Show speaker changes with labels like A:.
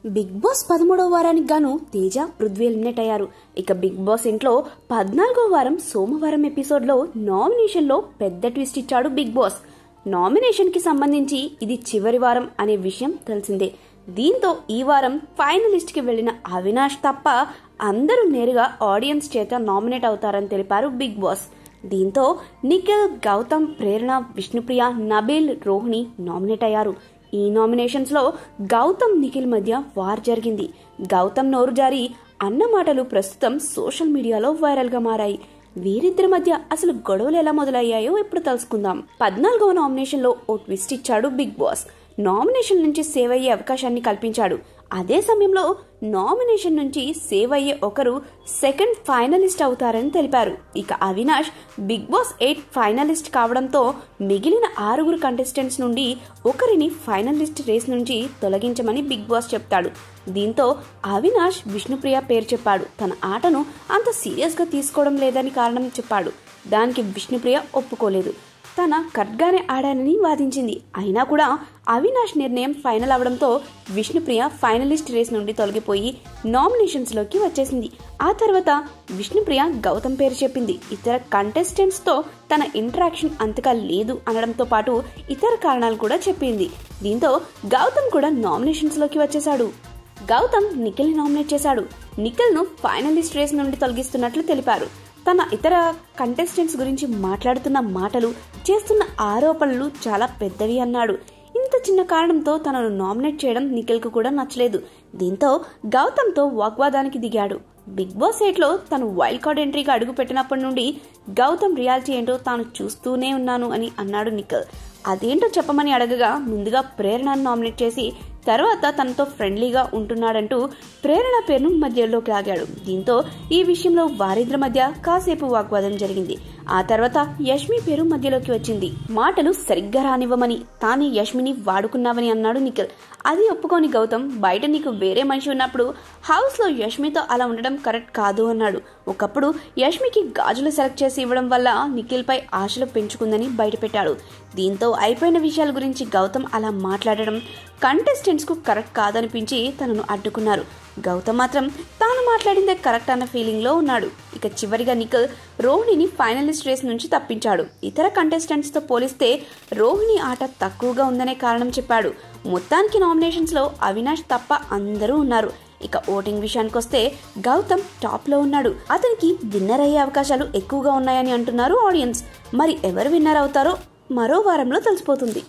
A: Big boss 13వ వారానికి గాను Teja, Prithvi eliminate అయ్యారు. ఇక బిగ్ బాస్ ఇంట్లో 14వ వారం సోమవారం ఎపిసోడ్ లో నామినేషన్ లో పెద్ద ట్విస్ట్ ఇచ్చాడు బిగ్ బాస్. నామినేషన్ కి సంబంధించి ఇది చివరి వారం అనే విషయం తెలిసిందే. దీంతో ఈ వారం ఫైనలిస్ట్ కి వెళ్లిన అవినాష్ తప్ప అందరూ నేరుగా ఆడియన్స్ చేత నామినేట్ అవుతారని తెలిపారు బిగ్ బాస్. దీంతో నిఖిల్, గౌతమ్, ప్రేరణ, విష్ణుప్రియ, నబీల్, రోహిణి నామినేట్ అయ్యారు. ఈ నామినేషన్స్ లో గౌతమ్, నిఖిల్ మధ్య వార్ జరిగింది. గౌతమ్ నోరు జారి అన్న మాటలు ప్రస్తుతం సోషల్ మీడియాలో వైరల్ గా మారాయి. వీరిద్దరి మధ్య అసలు గొడవలు ఎలా మొదలయ్యాయో ఇప్పుడు తెలుసుకుందాం. 14వ నామినేషన్ లో ఓ ట్విస్ట్ ఇచ్చాడు బిగ్ బాస్. నామినేషన్ నుంచి సేవ్ అయ్యే అవకాశాన్ని కల్పించాడు. అదే సమయంలో నామినేషన్ నుంచి సేవ్ అయ్యే ఒకరు సెకండ్ ఫైనలిస్ట్ అవుతారని తెలిపారు. ఇక అవినాష్ బిగ్ బాస్ 8 ఫైనలిస్ట్ కావడంతో మిగిలిన 6 కంటెస్టెంట్స్ నుండి ఒకరిని ఫైనలిస్ట్ రేస్ నుంచి తొలగించమని బిగ్ బాస్ చెప్తాడు. దీంతో అవినాష్ విష్ణుప్రియ పేరు చెప్పాడు. తన ఆటను అంత సీరియస్ గా తీసుకోవడం లేదని కారణం చెప్పాడు. దానికి విష్ణుప్రియ ఒప్పుకోలేదు. తన కరెక్ట్గానే ఆడానని వాదించింది. అయినా కూడా అవినాష్ నిర్ణయం ఫైనల్ అవడంతో విష్ణుప్రియ ఫైనలిస్ట్ రేస్ నుండి తొలగిపోయి నామినేషన్స్ లోకి వచ్చేసింది. ఆ తర్వాత విష్ణుప్రియ గౌతమ్ పేరు చెప్పింది. ఇతర కంటెస్టెంట్స్ తో తన ఇంటరాక్షన్ అంతగా లేదు అనడంతో పాటు ఇతర కారణాలు కూడా చెప్పింది. దీంతో గౌతమ్ కూడా నామినేషన్స్ లోకి వచ్చేశాడు. గౌతమ్ నిఖిల్ ని నామినేట్ చేశాడు. నిఖిల్ ను ఫైనలిస్ట్ రేస్ నుండి తొలగిస్తున్నట్లు తెలిపారు. తన ఇతర కంటెస్టెంట్స్ గురించి మాట్లాడుతున్న మాటలు, చేస్తున్న ఆరోపణలు చాలా పెద్దవి అన్నాడు. ఇంత చిన్న కారణంతో తనను నామినేట్ చేయడం నిఖిల్ కు కూడా నచ్చలేదు. దీంతో గౌతమ్ తో వాగ్వాదానికి దిగాడు. బిగ్ బాస్ 8 లో తను వైల్డ్ కార్డ్ ఎంట్రీగా అడుగు పెట్టినప్పటి నుండి గౌతమ్ రియాలిటీ ఏంటో తాను చూస్తూనే ఉన్నాను అని అన్నాడు నిఖిల్. అదేంటో చెప్పమని అడగగా ముందుగా ప్రేరణను నామినేట్ చేసి తర్వాత తనతో ఫ్రెండ్లీగా ఉంటున్నాడంటూ ప్రేరణ పేరును మధ్యలోకి లాగాడు. దీంతో ఈ విషయంలో వారిద్దరి మధ్య కాసేపు వాగ్వాదం జరిగింది. ఆ తర్వాత యష్మి పేరు మధ్యలోకి వచ్చింది. మాటలు సరిగ్గా రానివ్వమని, తానే యష్మిని వాడుకున్నావని అన్నాడు నిఖిల్. అది ఒప్పుకోని గౌతమ్, బయట నీకు వేరే మనిషి ఉన్నప్పుడు హౌస్ లో యష్మితో అలా ఉండడం కరెక్ట్ కాదు అన్నాడు. ఒకప్పుడు యష్మికి గాజులు సెలెక్ట్ చేసి ఇవ్వడం వల్ల నిఖిల్ పై ఆశలు పెంచుకుందని బయటపెట్టాడు. దీంతో అయిపోయిన విషయాల గురించి గౌతమ్ అలా మాట్లాడడం కంటెస్టెంట్స్ కు కరెక్ట్ కాదనిపించి తనను అడ్డుకున్నారు. గౌతమ్ మాత్రం తాను మాట్లాడిందే కరెక్ట్ అన్న ఫీలింగ్ లో ఉన్నాడు. ఇక చివరిగా నిఖిల్ రోహిణిని ఫైనలిస్ట్ రేస్ నుంచి తప్పించాడు. ఇతర కంటెస్టెంట్స్ తో పోలిస్తే రోహిణి ఆట తక్కువగా ఉందనే కారణం చెప్పాడు. మొత్తానికి నామినేషన్స్ లో అవినాష్ తప్ప అందరూ ఉన్నారు. ఇక ఓటింగ్ విషయానికి వస్తే గౌతమ్ టాప్ లో ఉన్నాడు. అతనికి విన్నర్ అయ్యే అవకాశాలు ఎక్కువగా ఉన్నాయని అంటున్నారు ఆడియన్స్. మరి ఎవరు విన్నర్ అవుతారో మరో వారంలో తెలిసిపోతుంది.